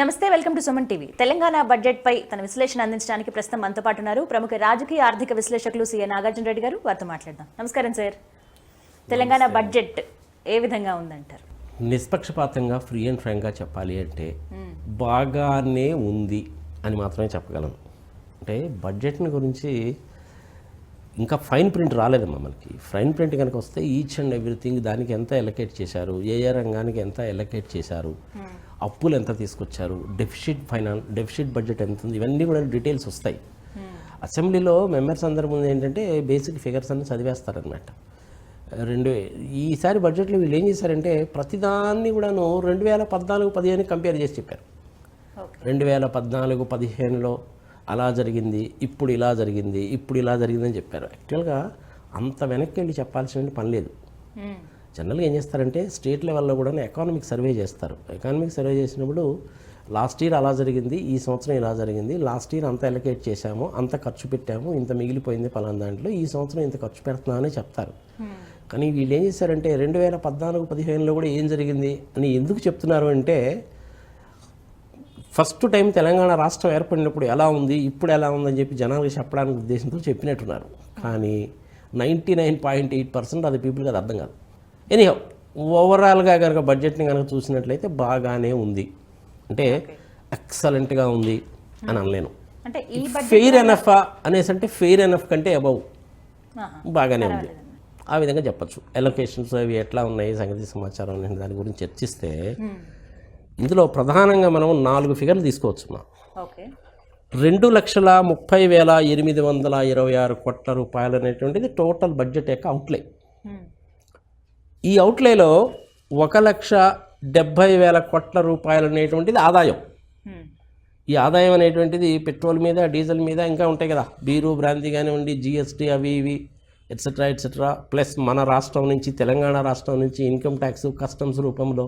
నమస్తే, welcome to Suman TV. Telangana budget పై తన విశ్లేషణ అందించడానికి ప్రస్తుతం మనతో పాటు ఉన్నారు ప్రముఖ రాజకీయ ఆర్థిక విశ్లేషకులు CM నాగార్జున రెడ్డి గారు. వారితో మాట్లాడదాం. నమస్కారం సార్. తెలంగాణ బడ్జెట్ ఏ విధంగా ఉందంటారు? నిష్పక్షపాతంగా ఫ్రీ అండ్ ఫ్రాంక్గా చెప్పాలి అంటే బాగానే ఉంది అని మాత్రమే చెప్పగలను. అంటే బడ్జెట్ని గురించి ఇంకా ఫైన్ ప్రింట్ రాలేదమ్మా. మనకి ఫైన్ ప్రింట్ కనుక వస్తే ఈచ్ అండ్ ఎవ్రీథింగ్ దానికి ఎంత ఎలకేట్ చేశారు, ఏ రంగానికి ఎంత ఎలకేట్ చేశారు, అప్పులు ఎంత తీసుకొచ్చారు, డెఫిసిట్ బడ్జెట్ ఎంత ఉంది, ఇవన్నీ కూడా డీటెయిల్స్ వస్తాయి. అసెంబ్లీలో మెంబర్స్ అందరి ముందు ఏంటంటే బేసిక్ ఫిగర్స్ అన్ని చదివేస్తారనమాట. ఈసారి బడ్జెట్లో వీళ్ళు ఏం చేశారంటే ప్రతిదాన్ని కూడాను 2014-15 కంపేర్ చేసి చెప్పారు. 2014-15లో అలా జరిగింది, ఇప్పుడు ఇలా జరిగింది, ఇప్పుడు ఇలా జరిగిందని చెప్పారు. యాక్చువల్గా అంత వెనక్కి వెళ్ళి చెప్పాల్సిన పని లేదు. జనరల్గా ఏం చేస్తారంటే స్టేట్ లెవెల్లో కూడా ఎకానమిక్ సర్వే చేస్తారు. ఎకానమిక్ సర్వే చేసినప్పుడు లాస్ట్ ఇయర్ అలా జరిగింది, ఈ సంవత్సరం ఇలా జరిగింది, లాస్ట్ ఇయర్ అంత ఎలకేట్ చేశాము, అంత ఖర్చు పెట్టాము, ఇంత మిగిలిపోయింది పలానా దాంట్లో, ఈ సంవత్సరం ఇంత ఖర్చు పెడుతున్నామని చెప్తారు. కానీ వీళ్ళు ఏం చేశారంటే 2014-15లో కూడా ఏం జరిగింది అని ఎందుకు చెప్తున్నారు అంటే ఫస్ట్ టైం తెలంగాణ రాష్ట్రం ఏర్పడినప్పుడు ఎలా ఉంది, ఇప్పుడు ఎలా ఉందని చెప్పి జనాలకు చెప్పడానికి ఉద్దేశంతో చెప్పినట్టున్నారు. కానీ 99.8% అది పీపుల్కి అది అర్థం కాదు. ఎనీహౌ ఓవరాల్గా కనుక బడ్జెట్ని కనుక చూసినట్లయితే బాగానే ఉంది, అంటే ఎక్సలెంట్గా ఉంది అని అనలేను. అంటే ఫెయిర్ ఎనఫ్ అనేసి అంటే ఫెయిర్ ఎనఫ్ కంటే అబౌవ్ బాగానే ఉంది, ఆ విధంగా చెప్పచ్చు. ఎలొకేషన్స్ అవి ఎట్లా ఉన్నాయి, సంగతి సమాచారం అనే దాని గురించి చర్చిస్తే ఇందులో ప్రధానంగా మనం 4 ఫిగర్లు తీసుకోవచ్చు. 2,30,30,826 కోట్ల రూపాయలు అనేటువంటిది టోటల్ బడ్జెట్ యొక్క అవుట్లే. ఈ అవుట్లేలో 1,70,000 కోట్ల రూపాయలు అనేటువంటిది ఆదాయం. ఈ ఆదాయం అనేటువంటిది పెట్రోల్ మీద, డీజిల్ మీద ఇంకా ఉంటాయి కదా, బీరు బ్రాంతి కానివ్వండి, GST అవి ఇవి ఎట్సెట్రా ప్లస్ మన రాష్ట్రం నుంచి, తెలంగాణ రాష్ట్రం నుంచి ఇన్కమ్ ట్యాక్స్, కస్టమ్స్ రూపంలో,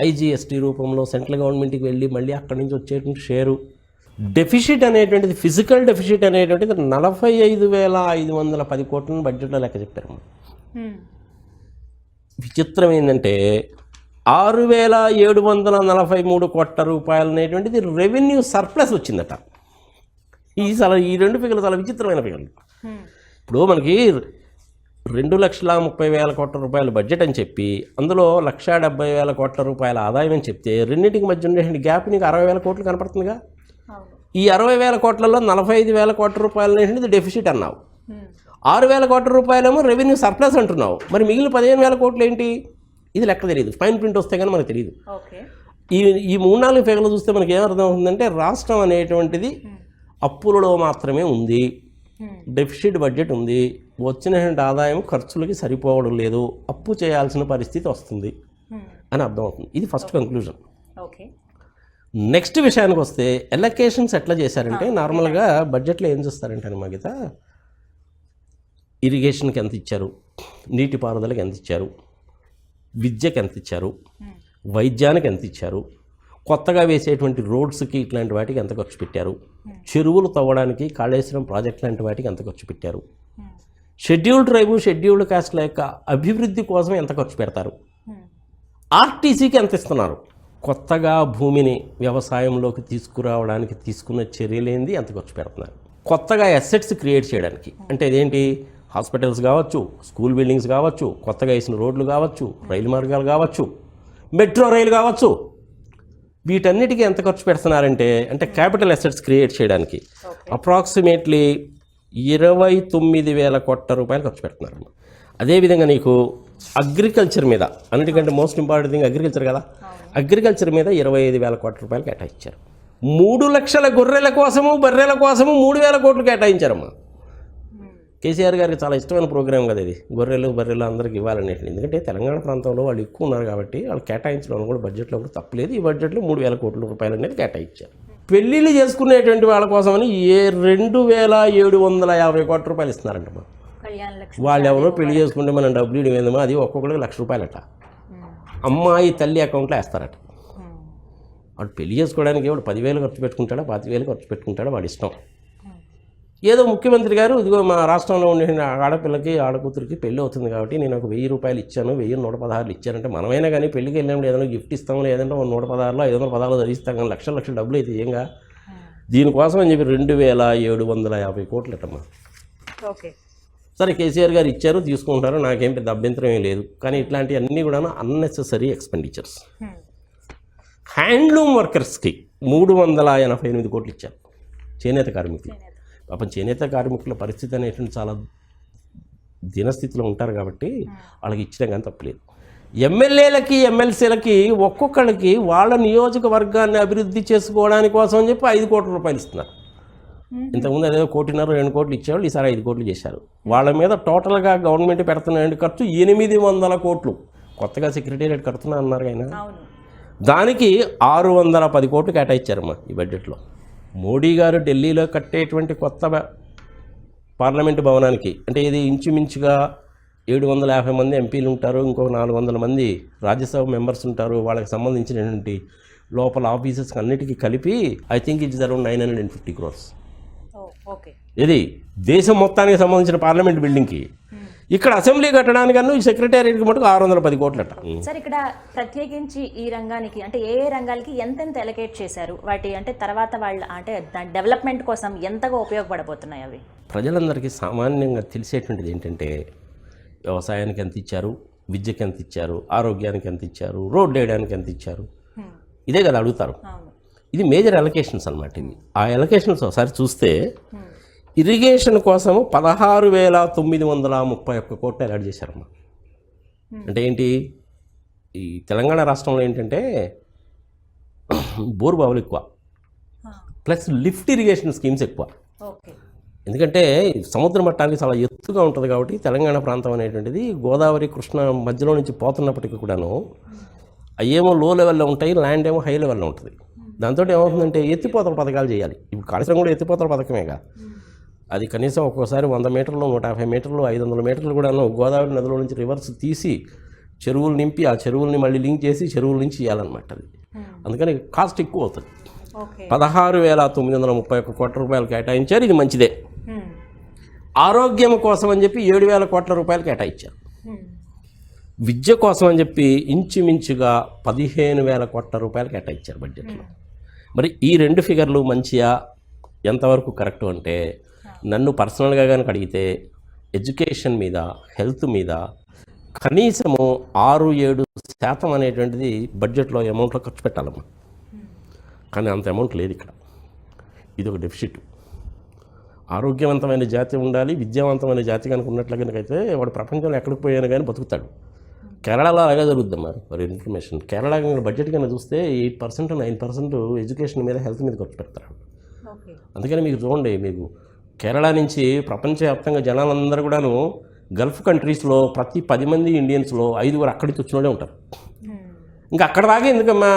IGST రూపంలో సెంట్రల్ గవర్నమెంట్కి వెళ్ళి మళ్ళీ అక్కడి నుంచి వచ్చేటువంటి షేరు. డెఫిసిట్ అనేటువంటిది, ఫిజికల్ డెఫిసిట్ అనేటువంటిది 45,510 కోట్లను బడ్జెట్లో లెక్క చెప్పారు. విచిత్రం ఏంటంటే 6,743 కోట్ల రూపాయలు అనేటువంటిది రెవెన్యూ సర్ప్లస్ వచ్చిందట. ఈ 2 ఫిగర్లు చాలా విచిత్రమైన ఫిగర్లు. ఇప్పుడు మనకి 2,30,000 కోట్ల రూపాయల బడ్జెట్ అని చెప్పి అందులో 1,70,000 కోట్ల రూపాయల ఆదాయం అని చెప్తే రెండింటికి మధ్య ఉండే గ్యాప్ నీకు 60,000 కోట్లు కనపడుతుందిగా. ఈ 60,000 కోట్లలో 45,000 కోట్ల రూపాయలు అనేటువంటిది డెఫిసిట్ అన్నావు, 6,000 కోట్ల రూపాయలేమో రెవెన్యూ సర్ప్లస్ అంటున్నావు. మరి మిగిలిన 15,000 కోట్లు ఏంటి? ఇది లెక్క తెలియదు, ఫైన్ ప్రింట్ వస్తే కానీ మనకు తెలియదు. ఈ 3-4 ఫిగర్లు చూస్తే మనకి ఏమర్థం అవుతుందంటే రాష్ట్రం అనేటువంటిది అప్పులలో మాత్రమే ఉంది, డెఫిసిట్ బడ్జెట్ ఉంది, వచ్చినటువంటి ఆదాయం ఖర్చులకి సరిపోవడం లేదు, అప్పు చేయాల్సిన పరిస్థితి వస్తుంది అని అర్థమవుతుంది. ఇది ఫస్ట్ కంక్లూజన్. నెక్స్ట్ విషయానికి వస్తే ఎలొకేషన్స్ ఎట్లా చేశారంటే నార్మల్గా బడ్జెట్లో ఏం చూస్తారంటే మగిత ఇరిగేషన్కి ఎంత ఇచ్చారు, నీటిపారుదలకి ఎంత ఇచ్చారు, విద్యకి ఎంత ఇచ్చారు, వైద్యానికి ఎంత ఇచ్చారు, కొత్తగా వేసేటువంటి రోడ్స్కి ఇట్లాంటి వాటికి ఎంత ఖర్చు పెట్టారు, చెరువులు తవ్వడానికి కాళేశ్వరం ప్రాజెక్ట్ లాంటి వాటికి ఎంత ఖర్చు పెట్టారు, షెడ్యూల్డ్ ట్రైబు షెడ్యూల్డ్ కాస్ట్ల యొక్క అభివృద్ధి కోసం ఎంత ఖర్చు పెడతారు, ఆర్టీసీకి ఎంత ఇస్తున్నారు, కొత్తగా భూమిని వ్యవసాయంలోకి తీసుకురావడానికి తీసుకున్న చర్యలేంది ఎంత ఖర్చు పెడుతున్నారు, కొత్తగా అసెట్స్ క్రియేట్ చేయడానికి అంటే ఇదేంటి హాస్పిటల్స్ కావచ్చు, స్కూల్ బిల్డింగ్స్ కావచ్చు, కొత్తగా వేసిన రోడ్లు కావచ్చు, రైలు మార్గాలు కావచ్చు, మెట్రో రైలు కావచ్చు, వీటన్నిటికీ ఎంత ఖర్చు పెడుతున్నారంటే అంటే క్యాపిటల్ అసెట్స్ క్రియేట్ చేయడానికి అప్రాక్సిమేట్లీ 29,000 కోట్ల రూపాయలు ఖర్చు పెడుతున్నారు. అదేవిధంగా నీకు అగ్రికల్చర్ మీద, అన్నిటికంటే మోస్ట్ ఇంపార్టెంట్ థింగ్ అగ్రికల్చర్ కదా, అగ్రికల్చర్ మీద 25,000 కోట్ల రూపాయలు కేటాయించారు. 3 లక్షల గొర్రెల కోసము బర్రెల కోసము 3,000 కోట్లు కేటాయించారమ్మా. KCR గారికి చాలా ఇష్టమైన ప్రోగ్రామ్ కదా ఇది, గొర్రెలు బర్రెలు అందరికి ఇవ్వాలనేది. ఎందుకంటే తెలంగాణ ప్రాంతంలో వాళ్ళు ఎక్కువ ఉన్నారు కాబట్టి వాళ్ళు కేటాయించడం కూడా బడ్జెట్లో కూడా తప్పలేదు. ఈ బడ్జెట్లో 3,000 కోట్ల రూపాయలు అనేది కేటాయించారు. పెళ్ళిళ్ళు చేసుకునేటువంటి వాళ్ళ కోసమని 2,750 కోట్ల రూపాయలు ఇస్తున్నారంట. వాళ్ళు ఎవరో పెళ్లి చేసుకుంటే మనం డబ్బులు ఇవ్వమో అది ఒక్కొక్కరికి ₹1,00,000 అమ్మాయి తల్లి అకౌంట్లో వేస్తారట. వాడు పెళ్లి చేసుకోవడానికి వాడు 10,000 ఖర్చు పెట్టుకుంటాడా, 25,000 ఖర్చు పెట్టుకుంటాడా వాడి ఇష్టం. ఏదో ముఖ్యమంత్రి గారు ఇదిగో మా రాష్ట్రంలో ఉండే ఆడపిల్లకి ఆడకూతురికి పెళ్ళి అవుతుంది కాబట్టి నేను ఒక 1000 రూపాయలు ఇచ్చాను, 1116 ఇచ్చానంటే మనమైనా కానీ పెళ్ళికి వెళ్ళినప్పుడు ఏదైనా గిఫ్ట్ ఇస్తాము, లేదంటే 116లో 516 చదివిస్తాం కానీ లక్షల డబ్బులు అయితే ఏంగా. దీనికోసం అని చెప్పి 2750 కోట్లు అట్టమ్మా. ఓకే, సరే కేసీఆర్ గారు ఇచ్చారు, తీసుకుంటారు, నాకేం పెద్ద అభ్యంతరం ఏం లేదు. కానీ ఇట్లాంటివన్నీ కూడా అన్నెసెసరీ ఎక్స్పెండిచర్స్. హ్యాండ్లూమ్ వర్కర్స్కి 388 కోట్లు ఇచ్చారు, చేనేత కార్మికులు. పాపం చేనేత కార్మికుల పరిస్థితి అనేటువంటి చాలా దీనస్థితిలో ఉంటారు కాబట్టి వాళ్ళకి ఇచ్చినా కానీ తప్పలేదు. ఎమ్మెల్యేలకి ఎమ్మెల్సీలకి ఒక్కొక్కళ్ళకి వాళ్ళ నియోజకవర్గాన్ని అభివృద్ధి చేసుకోవడానికి కోసం అని చెప్పి 5 కోట్ల రూపాయలు ఇస్తున్నారు. ఇంతకుముందు అదేదో 1.5-2 కోట్లు ఇచ్చేవాళ్ళు, ఈసారి 5 కోట్లు చేశారు. వాళ్ళ మీద టోటల్గా గవర్నమెంట్ పెడుతున్న ఖర్చు 800 కోట్లు. కొత్తగా సెక్రటేరియట్ కడుతున్నా అన్నారు ఆయన, దానికి 610 కోట్లు కేటాయించారమ్మా ఈ బడ్జెట్లో. మోడీ గారు ఢిల్లీలో కట్టేటువంటి కొత్త పార్లమెంటు భవనానికి, అంటే ఇది ఇంచుమించుగా 750 మంది ఎంపీలు ఉంటారు, ఇంకో 400 మంది రాజ్యసభ మెంబర్స్ ఉంటారు, వాళ్ళకి సంబంధించినటువంటి లోపల ఆఫీసెస్కి అన్నిటికీ కలిపి I think it's around 950 crores. ఇది దేశం మొత్తానికి సంబంధించిన పార్లమెంట్ బిల్డింగ్కి. ఇక్కడ అసెంబ్లీ కట్టడానికన్నా ఈ సెక్రటేరియట్కి మటుకు 610 కోట్లట. సార్, ఇక్కడ ప్రత్యేకించి ఈ రంగానికి అంటే ఏ రంగాలకి ఎంతెంత ఎలకేట్ చేశారు, వాటి అంటే తర్వాత వాళ్ళ అంటే డెవలప్మెంట్ కోసం ఎంతగా ఉపయోగపడబోతున్నాయి అవి? ప్రజలందరికీ సామాన్యంగా తెలిసేటువంటిది ఏంటంటే వ్యవసాయానికి ఎంత ఇచ్చారు, విద్యకి ఎంత ఇచ్చారు, ఆరోగ్యానికి ఎంత ఇచ్చారు, రోడ్డు వేయడానికి ఎంత ఇచ్చారు, ఇదే కదా అడుగుతారు. ఇది మేజర్ అలొకేషన్స్ అనమాట. ఇవి ఆ అలొకేషన్స్ ఒకసారి చూస్తే ఇరిగేషన్ కోసము 16,931 కోట్లు అలాట్ చేశారమ్మా. అంటే ఏంటి, ఈ తెలంగాణ రాష్ట్రంలో ఏంటంటే బోరు బావులు ఎక్కువ, ప్లస్ లిఫ్ట్ ఇరిగేషన్ స్కీమ్స్ ఎక్కువ. ఎందుకంటే సముద్ర మట్టానికి చాలా ఎత్తుగా ఉంటుంది కాబట్టి తెలంగాణ ప్రాంతం అనేటువంటిది గోదావరి కృష్ణ మధ్యలో నుంచి పోతున్నప్పటికీ కూడాను అయ్యేమో లో లెవెల్లో ఉంటాయి, ల్యాండ్ ఏమో హై లెవెల్లో ఉంటుంది. దాంతో ఏమవుతుందంటే ఎత్తిపోతల పథకాలు చేయాలి. ఇప్పుడు కాళేశ్వరం కూడా ఎత్తిపోతల పథకమేగా. అది కనీసం ఒక్కోసారి 100 మీటర్లు, 150 మీటర్లు, 500 మీటర్లు కూడాను గోదావరి నదిలో నుంచి రివర్స్ తీసి చెరువులు నింపి ఆ చెరువుల్ని మళ్ళీ లింక్ చేసి చెరువుల నుంచి చేయాలన్నమాట. అది అందుకని కాస్ట్ ఎక్కువ అవుతుంది. 16,931 కోట్ల రూపాయలు కేటాయించారు, ఇది మంచిదే. ఆరోగ్యం కోసం అని చెప్పి 7,000 కోట్ల రూపాయలు కేటాయించారు. విద్య కోసం అని చెప్పి ఇంచుమించుగా 15,000 కోట్ల రూపాయలు కేటాయించారు బడ్జెట్లో. మరి ఈ 2 ఫిగర్లు మంచిగా ఎంతవరకు కరెక్టు అంటే, నన్ను పర్సనల్గా కనుక అడిగితే ఎడ్యుకేషన్ మీద, హెల్త్ మీద కనీసము 6-7% అనేటువంటిది బడ్జెట్లో అమౌంట్లో ఖర్చు పెట్టాలమ్మా. కానీ అంత అమౌంట్ లేదు ఇక్కడ. ఇది ఒక డెఫిసిట్. ఆరోగ్యవంతమైన జాతి ఉండాలి, విద్యావంతమైన జాతి కనుక ఉన్నట్లు కనుకైతే వాడు ప్రపంచంలో ఎక్కడికి పోయాను కానీ బతుకుతాడు. కేరళలో అలాగే జరుగుద్దమ్మా. మరి ఇన్ఫర్మేషన్ కేరళ బడ్జెట్ కన్నా చూస్తే 8%, 9% ఎడ్యుకేషన్ మీద, హెల్త్ మీద ఖర్చు పెడతారు. అందుకని మీకు చూడండి, మీకు కేరళ నుంచి ప్రపంచవ్యాప్తంగా జనాలందరూ కూడాను గల్ఫ్ కంట్రీస్లో ప్రతి 10 మంది ఇండియన్స్లో 5 అక్కడికి వచ్చినోడే ఉంటారు. ఇంకా అక్కడ దాకా ఎందుకమ్మా,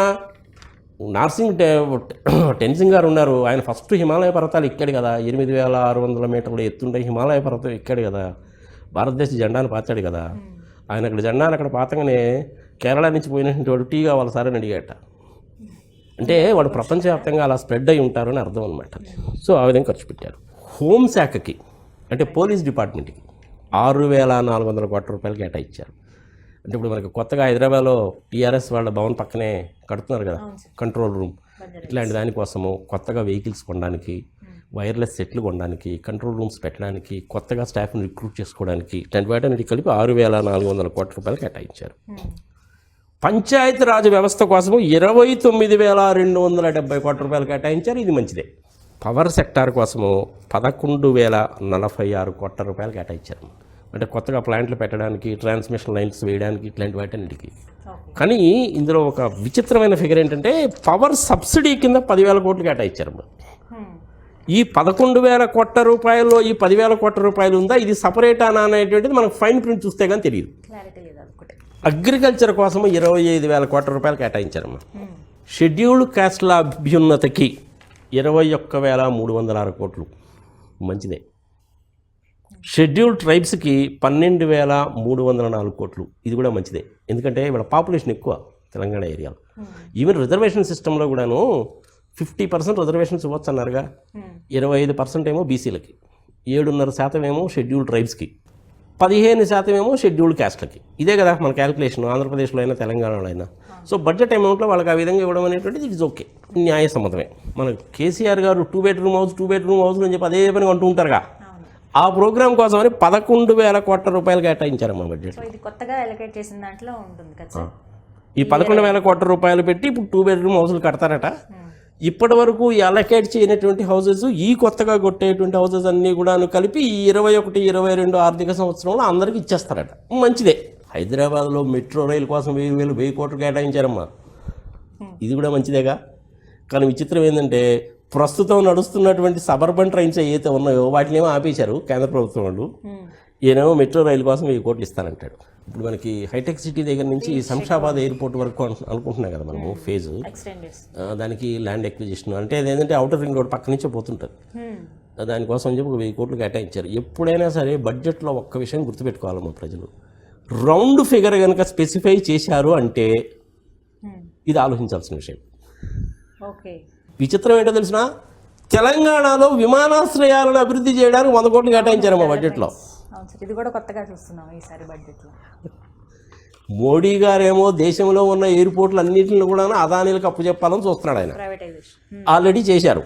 టెన్సింగ్ గారు ఉన్నారు, ఆయన ఫస్ట్ హిమాలయ పర్వతాలు ఎక్కాడు కదా, 8,600 మీటర్ల ఎత్తుండే హిమాలయ పర్వతం ఎక్కాడు కదా, భారతదేశ జెండాను పాతాడు కదా. ఆయన అక్కడ జెండాను అక్కడ పాతంగానే కేరళ నుంచి పోయినటువంటి వాడు టీ కావాలి సార్ అని అడిగాట. అంటే వాడు ప్రపంచవ్యాప్తంగా అలా స్ప్రెడ్ అయి ఉంటారని అర్థం అనమాట. సో ఆ విధంగా ఖర్చు పెట్టారు. హోంశాఖకి అంటే పోలీస్ డిపార్ట్మెంట్కి 6,400 కోట్ల రూపాయలు కేటాయించారు. అంటే ఇప్పుడు మనకి కొత్తగా హైదరాబాద్లో టీఆర్ఎస్ వాళ్ళ భవన్ పక్కనే కడుతున్నారు కదా కంట్రోల్ రూమ్, ఇట్లాంటి దానికోసము కొత్తగా వెహికల్స్ కొనడానికి, వైర్లెస్ సెట్లు కొనడానికి, కంట్రోల్ రూమ్స్ పెట్టడానికి, కొత్తగా స్టాఫ్ని రిక్రూట్ చేసుకోవడానికి, ఇట్లాంటి వాటిని కలిపి 6,400 కోట్ల రూపాయలు కేటాయించారు. పంచాయతీరాజ్ వ్యవస్థ కోసము 29,270 కోట్ల రూపాయలు కేటాయించారు, ఇది మంచిదే. పవర్ సెక్టార్ కోసము 11,046 కోట్ల రూపాయలు కేటాయించారు. అంటే కొత్తగా ప్లాంట్లు పెట్టడానికి, ట్రాన్స్మిషన్ లైన్స్ వేయడానికి, ఇట్లాంటి వాటన్నిటికీ. కానీ ఇందులో ఒక విచిత్రమైన ఫిగర్ ఏంటంటే పవర్ సబ్సిడీ కింద 10,000 కోట్లు కేటాయించారు. ఈ 11,000 కోట్ల రూపాయల్లో ఈ 10,000 కోట్ల రూపాయలు ఉందా, ఇది సపరేటానా అనేటువంటిది మనకు ఫైన్ ప్రింట్ చూస్తే కానీ తెలియదు. అగ్రికల్చర్ కోసము 25,000 కోట్ల రూపాయలు కేటాయించారమ్మా. షెడ్యూల్డ్ క్యాస్ట్ల అభ్యున్నతికి 21,306 కోట్లు, మంచిదే. షెడ్యూల్డ్ ట్రైబ్స్కి 12,304 కోట్లు, ఇది కూడా మంచిదే. ఎందుకంటే ఇక్కడ పాపులేషన్ ఎక్కువ తెలంగాణ ఏరియాలో. ఈవెన్ రిజర్వేషన్ సిస్టంలో కూడాను 50% రిజర్వేషన్స్ ఇవ్వచ్చు అన్నారుగా, 25% ఏమో బీసీలకి. 7.5% ఏమో షెడ్యూల్డ్ ట్రైబ్స్కి, 15% ఏమో షెడ్యూల్డ్ క్యాస్ట్లకి. ఇదే కదా మన క్యాలిక్యులేషన్, ఆంధ్రప్రదేశ్లో అయినా తెలంగాణలో అయినా. సో బడ్జెట్ అమౌంట్లో వాళ్ళకి ఆ విధంగా ఇవ్వడం అనేటువంటిది ఇట్ ఇస్ ఓకే, న్యాయసమ్మతమే. మనకు కేసీఆర్ గారు 2 బెడ్రూమ్ హౌస్ అని చెప్పి అదే పని అంటూ ఉంటారుగా. ఆ ప్రోగ్రామ్ కోసమని 11,000 కోట్ల రూపాయలు కేటాయించారమ్మా బడ్జెట్. ఇది కొత్తగా అలొకేట్ చేసిన దాంట్లో ఉంటుంది కదా. ఈ 11,000 కోట్ల రూపాయలు పెట్టి ఇప్పుడు 2 బెడ్రూమ్ హౌస్లు కడతారట. ఇప్పటి వరకు ఈ అలొకేట్ చేయనటువంటి హౌసెస్, ఈ కొత్తగా కొట్టేటువంటి హౌసెస్ అన్నీ కూడా కలిపి ఈ 21-22 ఆర్థిక సంవత్సరంలో అందరికీ ఇచ్చేస్తారట. మంచిదే. హైదరాబాద్లో మెట్రో రైలు కోసం 1,000 కోట్లు కేటాయించారమ్మా. ఇది కూడా మంచిదేగా. కానీ విచిత్రం ఏంటంటే ప్రస్తుతం నడుస్తున్నటువంటి సబర్బన్ ట్రైన్స్ ఏవైతే ఉన్నాయో వాటిని ఏమో ఆపేశారు కేంద్ర ప్రభుత్వం వాళ్ళు. ఈయనేమో మెట్రో రైలు కోసం 1000 కోట్లు ఇస్తానంటాడు. ఇప్పుడు మనకి హైటెక్ సిటీ దగ్గర నుంచి శంషాబాద్ ఎయిర్పోర్ట్ వరకు అనుకుంటున్నాం కదా మనము ఫేజు. దానికి ల్యాండ్ ఎక్విజిషన్ అంటే అదేంటంటే అవుటర్ రింగ్ రోడ్ పక్క నుంచే పోతుంటుంది. దానికోసం చెప్పి 1000 కోట్లు కేటాయించారు. ఎప్పుడైనా సరే బడ్జెట్లో ఒక్క విషయం గుర్తుపెట్టుకోవాలమ్మా ప్రజలు, రౌండ్ ఫిగర్ కనుక స్పెసిఫై చేశారు అంటే ఇది ఆలోచించాల్సిన విషయం. విచిత్రం ఏంటో తెలిసిన, తెలంగాణలో విమానాశ్రయాలను అభివృద్ధి చేయడానికి 100 కోట్లు కేటాయించారమ్మా బడ్జెట్లో. ఇది కూడా కొత్తగా చూస్తున్నాం ఈసారి బడ్జెట్లో. మోడీ గారేమో దేశంలో ఉన్న ఎయిర్పోర్ట్లు అన్నింటిని కూడా అదానీలకు అప్పు చెప్పాలని చూస్తున్నాడు ఆయన. ఆల్రెడీ చేశారు.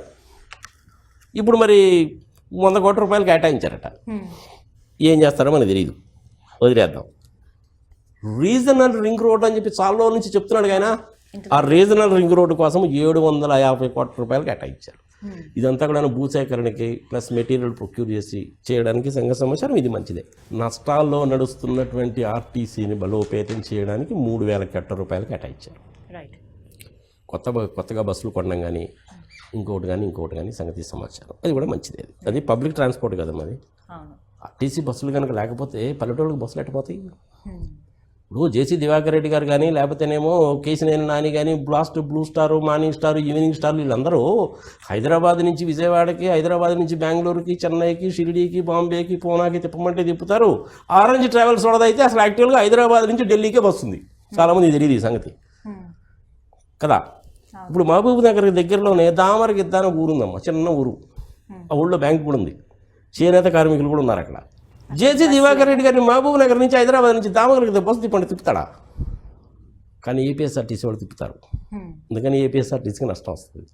ఇప్పుడు మరి 100 కోట్ల రూపాయలు కేటాయించారట. ఏం చేస్తారో మనకు తెలియదు, వదిలేద్దాం. రీజనల్ రింగ్ రోడ్ అని చెప్పి చాలా రోజుల నుంచి చెప్తున్నాడు ఆయన. ఆ రీజనల్ రింగ్ రోడ్డు కోసం 750 కోట్ల రూపాయలు కేటాయించారు. ఇదంతా కూడా భూసేకరణకి ప్లస్ మెటీరియల్ ప్రొక్యూర్ చేసి చేయడానికి సంఘ సమాచారం. ఇది మంచిదే. నష్టాల్లో నడుస్తున్నటువంటి ఆర్టీసీని బలోపేతం చేయడానికి 3,000 కోట్ల రూపాయలు కేటాయించారు. కొత్తగా బస్సులు కొనడం కానీ ఇంకోటి కానీ సంగతి సమాచారం. అది కూడా మంచిదే. అది పబ్లిక్ ట్రాన్స్పోర్ట్ కదా మరి. ఆర్టీసీ బస్సులు కనుక లేకపోతే పల్లెటూళ్ళకి బస్సులు ఎట్టపోతాయి. ఇప్పుడు జేసీ దివాకర్ రెడ్డి గారు కానీ లేకపోతేనేమో కేసినేని నాని కానీ blue star, morning star, evening స్టార్లు వీళ్ళందరూ హైదరాబాద్ నుంచి విజయవాడకి, హైదరాబాద్ నుంచి బెంగళూరుకి, చెన్నైకి, షిరిడీకి, బాంబేకి, పూనాకి తిప్పమంటే తిప్పుతారు. ఆరెంజ్ ట్రావెల్స్ వాడదైతే అసలు యాక్చువల్గా హైదరాబాద్ నుంచి ఢిల్లీకే వస్తుంది. చాలామంది తెలియదు ఈ సంగతి కదా. ఇప్పుడు మహబూబ్ నగర్ దగ్గరలోనే దామరగిద్దాన ఊరుందమ్మా, చిన్న ఊరు. ఆ ఊళ్ళో బ్యాంక్ కూడా ఉంది, చేనేత కార్మికులు కూడా ఉన్నారు అక్కడ. జేసీ దివాకర్ రెడ్డి గారిని మహబూబ్ నగర్ నుంచి హైదరాబాద్ నుంచి దామరగిద్ద బస్సు తిప్పుతాడా? కానీ ఏపీఎస్ఆర్టీసీ వాళ్ళు తిప్పుతారు. అందుకని ఏపీఎస్ఆర్టీసీకి నష్టం వస్తుంది.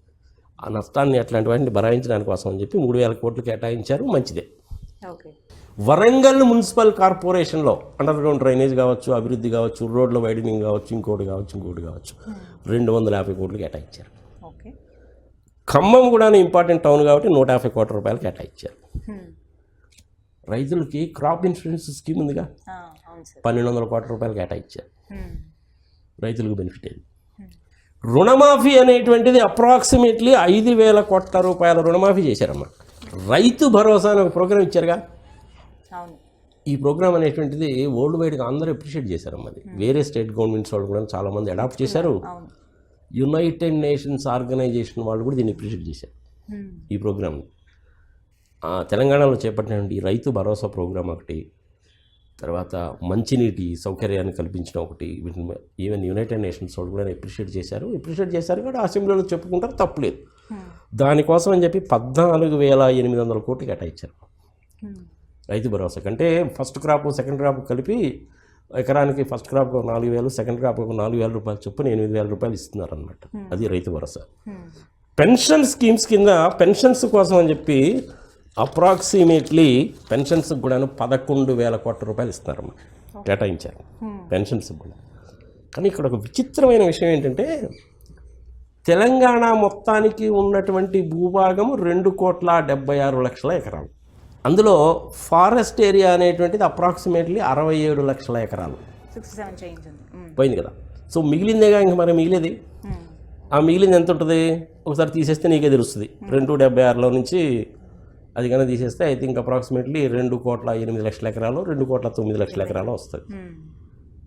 ఆ నష్టాన్ని అట్లాంటి వాటిని భరాయించడానికి కోసం అని చెప్పి 3,000 కోట్లు కేటాయించారు. మంచిదే. వరంగల్ మున్సిపల్ కార్పొరేషన్లో అండర్ గ్రౌండ్ డ్రైనేజ్ కావచ్చు, అభివృద్ధి కావచ్చు, రోడ్ల వైడనింగ్ కావచ్చు, ఇంకోటి కావచ్చు 250 కోట్లు కేటాయించారు. ఖమ్మం కూడా ఇంపార్టెంట్ టౌన్ కాబట్టి 150 కోట్ల రూపాయలు కేటాయించారు. రైతులకి క్రాప్ ఇన్సూరెన్స్ స్కీమ్ ఉందిగా, 1,200 కోట్ల రూపాయలు కేటాయించారు. రైతులకు బెనిఫిట్ అయింది. రుణమాఫీ అనేటువంటిది అప్రాక్సిమేట్లీ 5,000 కోట్ల రూపాయల రుణమాఫీ చేశారమ్మా. రైతు భరోసా అనే ఒక ప్రోగ్రామ్ ఇచ్చారుగా. ఈ ప్రోగ్రామ్ అనేటువంటిది వరల్డ్ వైడ్గా అందరూ అప్రిషియేట్ చేశారమ్మా. అది వేరే స్టేట్ గవర్నమెంట్స్ వాళ్ళు కూడా చాలామంది అడాప్ట్ చేశారు. యునైటెడ్ నేషన్స్ ఆర్గనైజేషన్ వాళ్ళు కూడా దీన్ని అప్రిషియేట్ చేశారు ఈ ప్రోగ్రామ్ని. తెలంగాణలో చేపట్టినటువంటి రైతు భరోసా ప్రోగ్రాం ఒకటి, తర్వాత మంచినీటి సౌకర్యాన్ని కల్పించిన ఒకటి, వీటిని ఈవెన్ యునైటెడ్ నేషన్స్ వాళ్ళు కూడా అప్రిషియేట్ చేశారు కూడా అసెంబ్లీలో చెప్పుకుంటారు, తప్పులేదు. దానికోసం అని చెప్పి 14,800 కోట్లు కేటాయించారు రైతు భరోసా కంటే. ఫస్ట్ క్రాప్ సెకండ్ క్రాప్ కలిపి ఎకరానికి ఫస్ట్ క్రాప్ 4,000, సెకండ్ క్రాప్ 4,000 రూపాయలు చొప్పున 8,000 రూపాయలు ఇస్తున్నారు అన్నమాట. అది రైతు భరోసా. పెన్షన్ స్కీమ్స్ కింద పెన్షన్స్ కోసం అని చెప్పి అప్రాక్సిమేట్లీ పెన్షన్స్కి కూడా 11,000 కోట్ల రూపాయలు ఇస్తున్నారమ్మా, కేటాయించారు పెన్షన్స్కి కూడా. కానీ ఇక్కడ ఒక విచిత్రమైన విషయం ఏంటంటే తెలంగాణ మొత్తానికి ఉన్నటువంటి భూభాగము 2,76,00,000 ఎకరాలు. అందులో ఫారెస్ట్ ఏరియా అనేటువంటిది అప్రాక్సిమేట్లీ 67 లక్షల ఎకరాలు పోయింది కదా. సో మిగిలిందేగా, ఇంక మరి మిగిలేది. ఆ మిగిలింది ఎంత ఉంటుంది ఒకసారి తీసేస్తే నీకే తెలుస్తుంది. 2,76,00,000 నుంచి అది కన్నా తీసేస్తే ఐ థింక్ అప్రాక్సిమేట్లీ 2,08,00,000 ఎకరాలు, 2,09,00,000 ఎకరాలు వస్తుంది.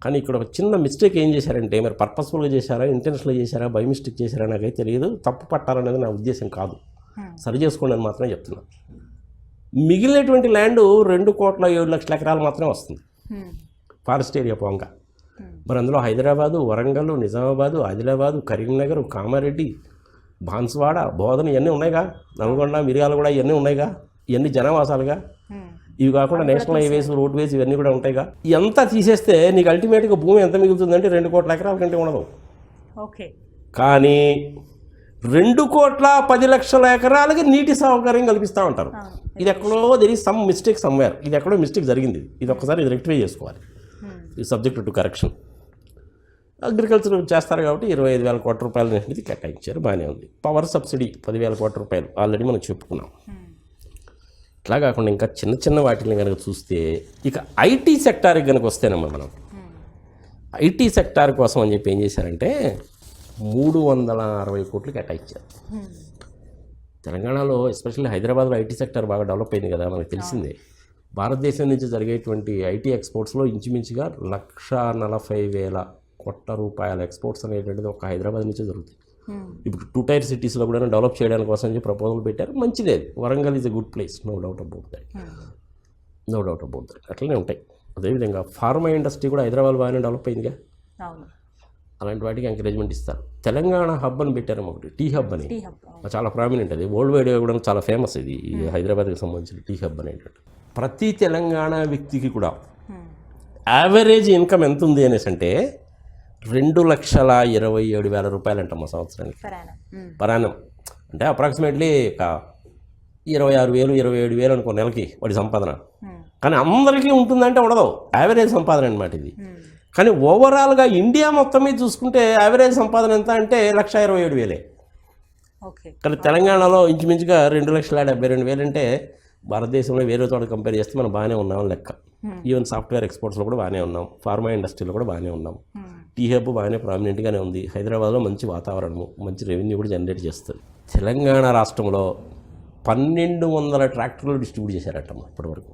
కానీ ఇక్కడ ఒక చిన్న మిస్టేక్ ఏం చేశారంటే, మరి పర్పస్ఫుల్గా చేశారా, ఇంటెన్షనల్గా చేశారా, బై మిస్టేక్ చేశారా నాకైతే తెలియదు. తప్పు పట్టాలనేది నా ఉద్దేశం కాదు, సరి చేసుకోండి అని మాత్రమే చెప్తున్నా. మిగిలినటువంటి ల్యాండ్ 2,07,00,000 ఎకరాలు మాత్రమే వస్తుంది ఫారెస్ట్ ఏరియా పోంగా. మరి అందులో హైదరాబాదు, వరంగల్, నిజామాబాదు, ఆదిలాబాదు, కరీంనగర్, కామారెడ్డి, బాన్స్వాడ, బోధన ఇవన్నీ ఉన్నాయిగా, నల్గొండ, మిర్యాల కూడా ఇవన్నీ ఉన్నాయిగా. ఇవన్నీ జనవాసాలుగా. ఇవి కాకుండా నేషనల్ హైవేస్, రోడ్ వేస్ ఇవన్నీ కూడా ఉంటాయిగా. ఎంత తీసేస్తే నీకు అల్టిమేట్గా భూమి ఎంత మిగులుతుందంటే 2 కోట్ల ఎకరాల కంటే ఉండదు. ఓకే. కానీ 2,10,00,000 ఎకరాలకి నీటి సౌకర్యం కల్పిస్తూ ఉంటారు. ఇది ఎక్కడో there is some mistake somewhere. ఇది ఎక్కడో మిస్టేక్ జరిగింది. ఇది ఒక్కసారి ఇది రెక్టిఫై చేసుకోవాలి. ఇది సబ్జెక్ట్ టు కరెక్షన్. అగ్రికల్చర్ చేస్తారు కాబట్టి 25,000 కోట్ల రూపాయలు అనేది కేటాయించారు, బాగానే ఉంది. పవర్ సబ్సిడీ 10,000 కోట్ల రూపాయలు ఆల్రెడీ మనం చెప్పుకున్నాం. ఇట్లా కాకుండా ఇంకా చిన్న చిన్న వాటిని కనుక చూస్తే ఇక ఐటీ సెక్టార్కి కనుక వస్తేనమ్మా మనం ఐటీ సెక్టార్ కోసం అని చెప్పి ఏం చేశారంటే 360 కోట్లు కేటాయించారు. తెలంగాణలో ఎస్పెషల్లీ హైదరాబాద్లో ఐటీ సెక్టార్ బాగా డెవలప్ అయింది కదా, మనకు తెలిసిందే. భారతదేశం నుంచి జరిగేటువంటి ఐటీ ఎక్స్పోర్ట్స్లో ఇంచుమించుగా 1,40,000 కోట్ల రూపాయల ఎక్స్పోర్ట్స్ అనేటువంటిది ఒక హైదరాబాద్ నుంచే జరుగుతుంది. ఇప్పుడు 2 టైర్ సిటీస్లో కూడా డెవలప్ చేయడానికి కోసం ప్రపోజల్ పెట్టారు, మంచిదే. Warangal is a good place, no doubt about that. అట్లనే ఉంటాయి. అదేవిధంగా ఫార్మా ఇండస్ట్రీ కూడా హైదరాబాద్ బాగానే డెవలప్ అయిందిగా, అలాంటి వాటికి ఎంకరేజ్మెంట్ ఇస్తారు. తెలంగాణ హబ్ అని పెట్టారు ఒకటి, టీ హబ్ అని, చాలా ప్రామినెంట్. అది వరల్డ్ వైడ్ కూడా చాలా ఫేమస్. ఇది హైదరాబాద్కి సంబంధించిన టీ హబ్ అనేటువంటి. ప్రతి తెలంగాణ వ్యక్తికి కూడా యావరేజ్ ఇన్కమ్ ఎంత ఉంది అనేసి అంటే 2,27,000 రూపాయలు అంటమ్మా సంవత్సరానికి పరాణం. అంటే అప్రాక్సిమేట్లీ ఒక 26,000 27,000 అనుకో నెలకి వాడి సంపాదన. కానీ అందరికీ ఉంటుందంటే ఉండదు, యావరేజ్ సంపాదన అనమాట ఇది. కానీ ఓవరాల్గా ఇండియా మొత్తం మీద చూసుకుంటే యావరేజ్ సంపాదన ఎంత అంటే 1,27,000. కానీ తెలంగాణలో ఇంచుమించుగా 2,72,000 అంటే భారతదేశంలో వేరే చోట కంపేర్ చేస్తే మనం బాగానే ఉన్నాం లెక్క. ఈవెన్ సాఫ్ట్వేర్ ఎక్స్పోర్ట్స్లో కూడా బాగానే ఉన్నాం, ఫార్మా ఇండస్ట్రీలో కూడా బాగానే ఉన్నాం. టీ హబ్ బాగానే ప్రామినెంట్గానే ఉంది. హైదరాబాద్లో మంచి వాతావరణము, మంచి రెవెన్యూ కూడా జనరేట్ చేస్తుంది. తెలంగాణ రాష్ట్రంలో 1,200 ట్రాక్టర్లు డిస్ట్రిబ్యూట్ చేశారటమ్మా ఇప్పటివరకు.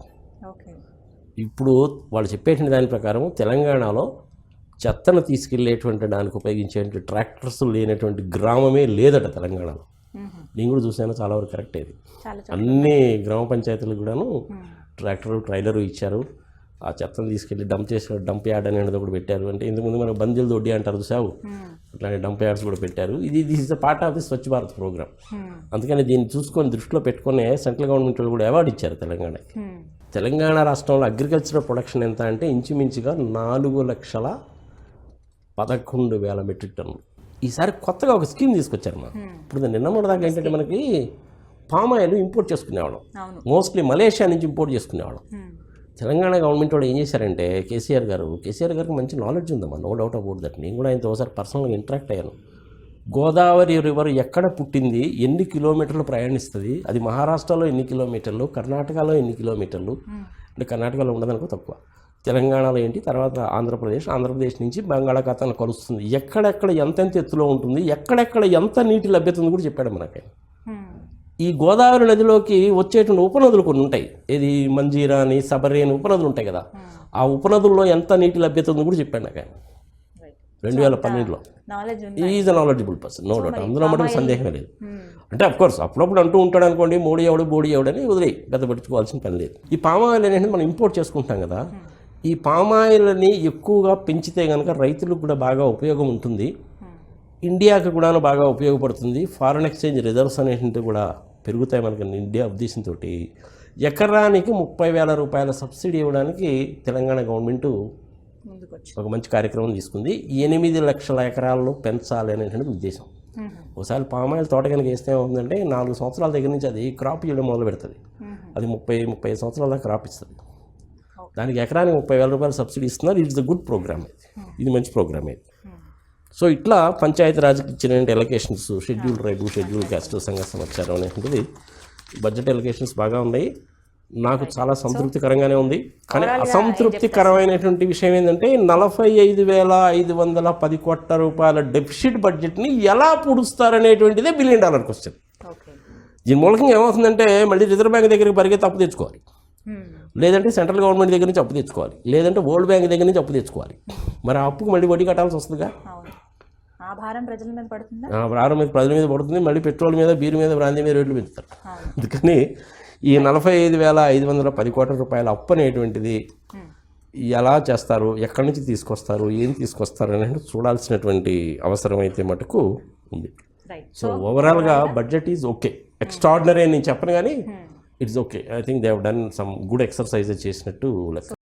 ఇప్పుడు వాళ్ళు చెప్పేటువంటి దాని ప్రకారం తెలంగాణలో చెత్తను తీసుకెళ్లేటువంటి దానికి ఉపయోగించేటువంటి ట్రాక్టర్స్ లేనటువంటి గ్రామమే లేదట తెలంగాణలో. నేను కూడా చూసాను, చాలా వరకు కరెక్ట్. ఇది అన్ని గ్రామ పంచాయతీలకు కూడాను ట్రైలరు ఇచ్చారు. ఆ చెత్తను తీసుకెళ్ళి డంప్ యార్డ్ అనేది కూడా పెట్టారు. అంటే ఇంతకుముందు మనకు బందీలు దొడ్డి అంటారు చూసావు, అట్లాంటి డంప్ యార్డ్స్ కూడా పెట్టారు. This is the part of the Swachh Bharat programme. అందుకని దీన్ని చూసుకొని దృష్టిలో పెట్టుకునే సెంట్రల్ గవర్నమెంట్ వాళ్ళు కూడా అవార్డు ఇచ్చారు తెలంగాణకి. తెలంగాణ రాష్ట్రంలో అగ్రికల్చర్ ప్రొడక్షన్ ఎంత అంటే ఇంచుమించుగా 4,11,000 మెట్రిక్ టన్నులు. ఈసారి కొత్తగా ఒక స్కీమ్ తీసుకొచ్చారు మా. ఇప్పుడు నిన్న దాకా ఏంటంటే మనకి పామాయిల్ ఇంపోర్ట్ చేసుకునేవాళ్ళం, మోస్ట్లీ మలేషియా నుంచి ఇంపోర్ట్ చేసుకునేవాళ్ళం. తెలంగాణ గవర్నమెంట్ వాళ్ళు ఏం చేశారంటే కేసీఆర్ గారికి మంచి నాలెడ్జ్ ఉందమ్మా, నో డౌట్ అబౌట్ దట్. నేను కూడా ఆయనతో ఒకసారి పర్సనల్గా ఇంటరాక్ట్ అయ్యాను. గోదావరి రివర్ ఎక్కడ పుట్టింది, ఎన్ని కిలోమీటర్లు ప్రయాణిస్తుంది, అది మహారాష్ట్రలో ఎన్ని కిలోమీటర్లు, కర్ణాటకలో ఎన్ని కిలోమీటర్లు, అంటే కర్ణాటకలో ఉండదనుకో తక్కువ, తెలంగాణలో ఏంటి, తర్వాత ఆంధ్రప్రదేశ్ నుంచి బంగాళాఖాతాన్ని కలుస్తుంది, ఎక్కడెక్కడ ఎంతెంత ఎత్తులో ఉంటుంది, ఎక్కడెక్కడ ఎంత నీటి లభ్యత ఉంది కూడా చెప్పాడు మనకి. ఈ గోదావరి నదిలోకి వచ్చేటువంటి ఉపనదులు కొన్ని ఉంటాయి, ఇది మంజీరా అని సబరి అని ఉపనదులు ఉంటాయి కదా, ఆ ఉపనదుల్లో ఎంత నీటి లభ్యత ఉంది కూడా చెప్పాడు నాకు 2012లో. Is a knowledgeable person, no doubt, అందులో మటుకు సందేహమే లేదు. అంటే అఫ్కోర్స్ అప్పుడప్పుడు అంటూ ఉంటాడు అనుకోండి, బోడి ఎవడని వదిలే పెద్ద పట్టించుకోవాల్సిన పని లేదు. ఈ పామాయిల్ అనేది మనం ఇంపోర్ట్ చేసుకుంటాం కదా, ఈ పామాయిల్ని ఎక్కువగా పెంచితే కనుక రైతులకు కూడా బాగా ఉపయోగం ఉంటుంది, ఇండియాకి కూడా బాగా ఉపయోగపడుతుంది. ఫారెన్ ఎక్స్చేంజ్ రిజర్వ్స్ అనేటివి కూడా పెరుగుతాయి మనకి ఇండియా ఉద్దేశంతో. ఎకరానికి 30,000 రూపాయల సబ్సిడీ ఇవ్వడానికి తెలంగాణ గవర్నమెంటు ఒక మంచి కార్యక్రమం తీసుకుంది. 8 లక్షల ఎకరాల్లో పెంచాలి అనేటువంటి ఉద్దేశం. ఒకసారి పామాయిల్ తోట కనుక వేస్తే ఏమవుతుందంటే 4 సంవత్సరాల దగ్గర నుంచి అది క్రాప్ చేయడం మొదలు పెడుతుంది. అది 30 సంవత్సరాల దాకా క్రాప్ ఇస్తుంది. దానికి ఎకరానికి 30,000 రూపాయలు సబ్సిడీ ఇస్తున్నారు. ఇట్స్ ద గుడ్ ప్రోగ్రామ్, ఇది మంచి ప్రోగ్రామ్ ఇది. సో ఇట్లా పంచాయతీ రాజ్కి ఇచ్చిన allocations, schedule tribe, schedule caste, సంఘ సమాచారం అనేటువంటిది బడ్జెట్ ఎలకేషన్స్ బాగా ఉన్నాయి. నాకు చాలా సంతృప్తికరంగానే ఉంది. కానీ అసంతృప్తికరమైనటువంటి విషయం ఏంటంటే 45,510 కోట్ల రూపాయల డెఫిసిట్ బడ్జెట్ని ఎలా పూడుస్తారనేటువంటిదే $1 బిలియన్ క్వశ్చన్. దీని మూలకంగా ఏమవుతుందంటే మళ్ళీ రిజర్వ్ బ్యాంక్ దగ్గరికి పరిగెత్తి అప్పు తెచ్చుకోవాలి, లేదంటే సెంట్రల్ గవర్నమెంట్ దగ్గర నుంచి అప్పు తెచ్చుకోవాలి, లేదంటే వరల్డ్ బ్యాంక్ దగ్గర నుంచి అప్పు తెచ్చుకోవాలి. మరి ఆ అప్పుకు మళ్ళీ వడ్డీ కట్టాల్సి వస్తుందిగా, ఆ భారం ప్రజల మీద పడుతుంది. ప్రజల మీద పడుతుంది. మళ్ళీ పెట్రోల్ మీద, బీరు మీద, బ్రాందీ మీద రేట్లు పెంచుతారు. అందుకని ఈ 45,510 కోట్ల రూపాయల అప్పు అనేటువంటిది ఎలా చేస్తారు, ఎక్కడి నుంచి తీసుకొస్తారు, ఏం తీసుకొస్తారు అనేది చూడాల్సినటువంటి అవసరం అయితే మటుకు ఉంది. సో ఓవరాల్గా బడ్జెట్ ఈజ్ ఓకే, ఎక్స్ట్రాడినరీ అని నేను చెప్పను, కానీ it's okay. I think they have done some good exercises చేసినట్టు లెక్క.